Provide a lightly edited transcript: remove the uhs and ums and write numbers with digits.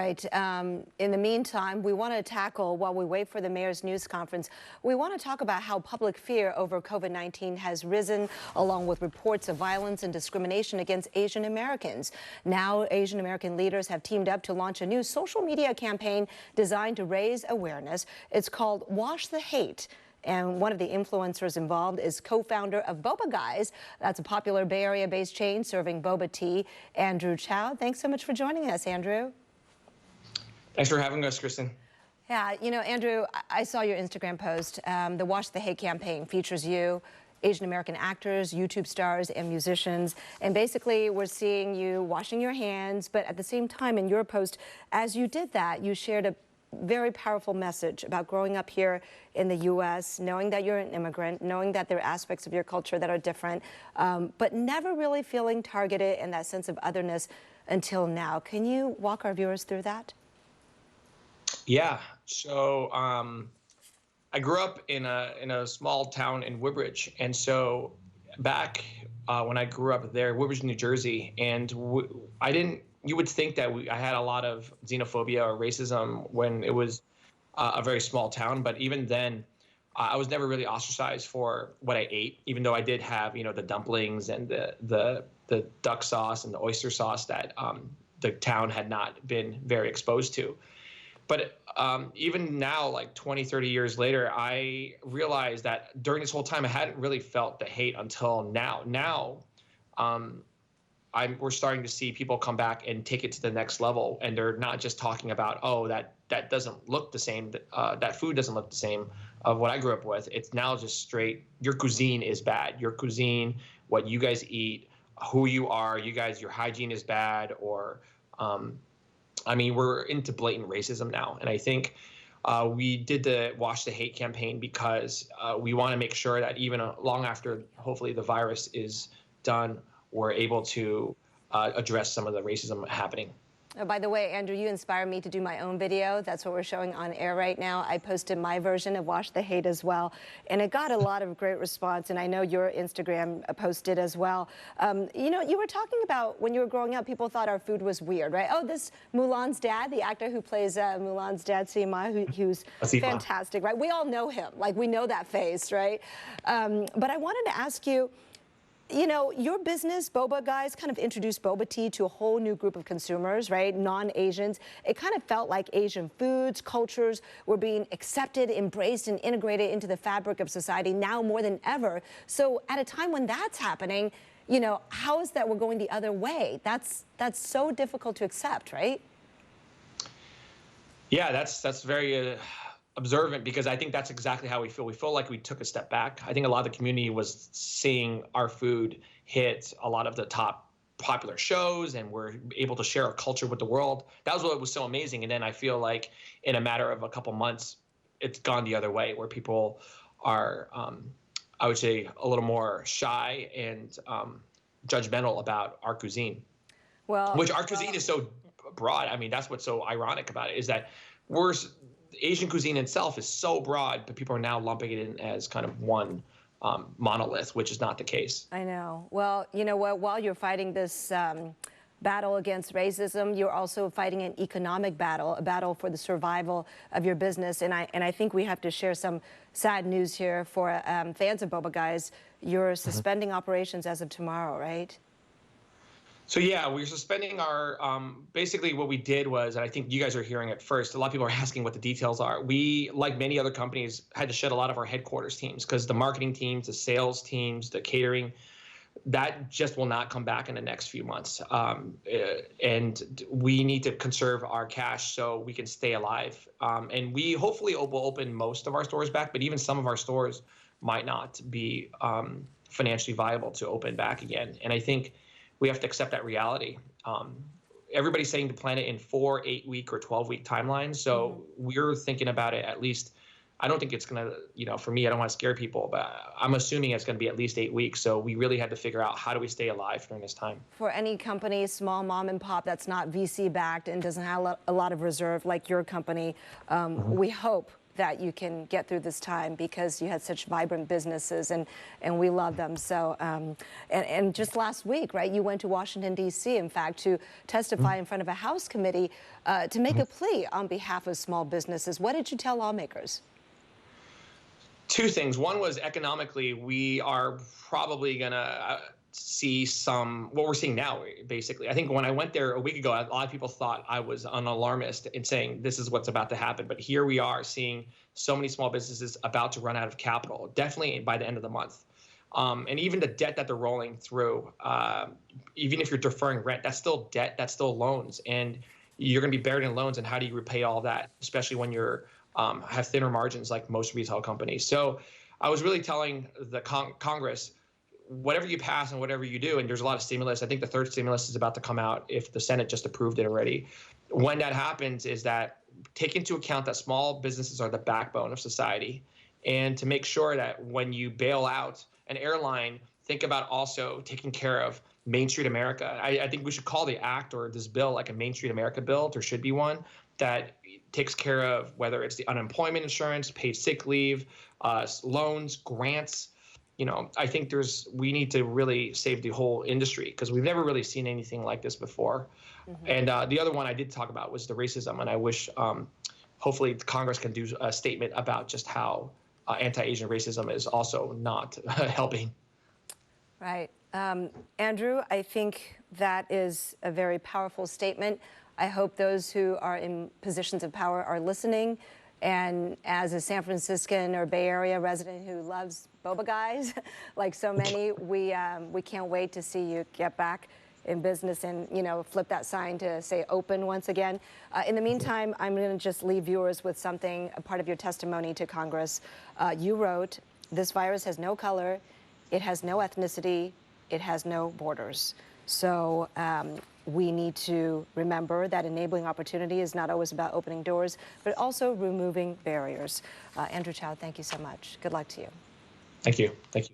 Right. In the meantime, we want to tackle, while we wait for the mayor's news conference, we want to talk about how public fear over COVID-19 has risen, along with reports of violence and discrimination against Asian Americans. Now, Asian American leaders have teamed up to launch a new social media campaign designed to raise awareness. It's called Wash the Hate. And one of the influencers involved is co-founder of Boba Guys. That's a popular Bay Area-based chain serving boba tea. Andrew Chau, thanks so much for joining us, Andrew. Thanks for having us, Kristen. Yeah, you know, Andrew, I saw your Instagram post. The Wash the Hate campaign features you, Asian American actors, YouTube stars, and musicians. And basically, we're seeing you washing your hands, but at the same time, in your post, as you did that, you shared a very powerful message about growing up here in the U.S., knowing that you're an immigrant, knowing that there are aspects of your culture that are different, but never really feeling targeted in that sense of otherness until now. Can you walk our viewers through that? Yeah. So I grew up in a small town in Woodbridge, and so back when I grew up there, Woodbridge, New Jersey, and you would think that I had a lot of xenophobia or racism when it was a very small town, but even then, I was never really ostracized for what I ate, even though I did have, you know, the dumplings and the duck sauce and the oyster sauce that the town had not been very exposed to. But even now, like 20, 30 years later, I realized that during this whole time, I hadn't really felt the hate until now. Now, we're starting to see people come back and take it to the next level. And they're not just talking about, oh, that doesn't look the same, that food doesn't look the same of what I grew up with. It's now just straight, your cuisine is bad. Your cuisine, what you guys eat, who you are, your hygiene is bad, or I mean, we're into blatant racism now. And I think we did the Wash the Hate campaign because we want to make sure that even long after, hopefully, the virus is done, we're able to address some of the racism happening. By the way, Andrew, you inspired me to do my own video. That's what we're showing on air right now. I posted my version of Wash the Hate as well, and it got a lot of great response, and I know your Instagram posted as well. You know, you were talking about when you were growing up, people thought our food was weird, right? Oh, this Mulan's dad, the actor who plays Mulan's dad, Sima, who's fantastic, right? We all know him. Like, we know that face, right? But I wanted to ask you, you know, your business, Boba Guys, kind of introduced boba tea to a whole new group of consumers, right? Non-Asians. It kind of felt like Asian foods, cultures were being accepted, embraced, and integrated into the fabric of society now more than ever. So at a time when that's happening, you know, how is that we're going the other way? That's so difficult to accept, right? Yeah, that's very observant, because I think that's exactly how we feel. We feel like we took a step back. I think a lot of the community was seeing our food hit a lot of the top popular shows, and we're able to share our culture with the world. That was what was so amazing. And then I feel like in a matter of a couple months, it's gone the other way, where people are, I would say, a little more shy and judgmental about our cuisine. Well, which our cuisine is so broad. I mean, that's what's so ironic about it, is that Asian cuisine itself is so broad, but people are now lumping it in as kind of one monolith, which is not the case. I know. Well, you know what? While you're fighting this battle against racism, you're also fighting an economic battle, a battle for the survival of your business. And I think we have to share some sad news here for fans of Boba Guys. You're suspending operations as of tomorrow, right? So yeah, we're suspending our, basically what we did was, and I think you guys are hearing it first, a lot of people are asking what the details are. We, like many other companies, had to shed a lot of our headquarters teams, because the marketing teams, the sales teams, the catering, that just will not come back in the next few months. And we need to conserve our cash so we can stay alive. And we hopefully will open most of our stores back, but even some of our stores might not be financially viable to open back again. And I think we have to accept that reality. Everybody's saying to plan it in 4, 8-week, or 12-week timelines. So we're thinking about it at least. I don't think it's going to, you know, for me, I don't want to scare people, but I'm assuming it's going to be at least 8 weeks. So we really had to figure out, how do we stay alive during this time? For any company, small mom and pop, that's not VC backed and doesn't have a lot of reserve like your company, we hope that you can get through this time because you had such vibrant businesses, and we love them. So, and just last week, right, you went to Washington, D.C., in fact, to testify in front of a House committee to make a plea on behalf of small businesses. What did you tell lawmakers? Two things. One was economically, we are probably going to see what we're seeing now, basically. I think when I went there a week ago, a lot of people thought I was an alarmist in saying this is what's about to happen. But here we are seeing so many small businesses about to run out of capital, definitely by the end of the month. And even the debt that they're rolling through, even if you're deferring rent, that's still debt, that's still loans. And you're going to be buried in loans. And how do you repay all that, especially when you're have thinner margins like most retail companies? So I was really telling the Congress, whatever you pass and whatever you do, and there's a lot of stimulus. I think the third stimulus is about to come out if the Senate just approved it already. When that happens, is that take into account that small businesses are the backbone of society, and to make sure that when you bail out an airline, think about also taking care of Main Street America. I think we should call the act or this bill like a Main Street America bill. There should be one that takes care of whether it's the unemployment insurance, paid sick leave, loans, grants. You know, I think we need to really save the whole industry because we've never really seen anything like this before. And the other one I did talk about was the racism, and I wish hopefully Congress can do a statement about just how anti-Asian racism is also not helping. Right. Andrew, I think that is a very powerful statement. I hope those who are in positions of power are listening. And as a San Franciscan or Bay Area resident who loves Boba Guys, like so many, we can't wait to see you get back in business and, you know, flip that sign to say open once again. In the meantime, I'm going to just leave viewers with something, a part of your testimony to Congress. You wrote, "This virus has no color, it has no ethnicity, it has no borders." So we need to remember that enabling opportunity is not always about opening doors, but also removing barriers. Andrew Chau, thank you so much. Good luck to you. Thank you. Thank you.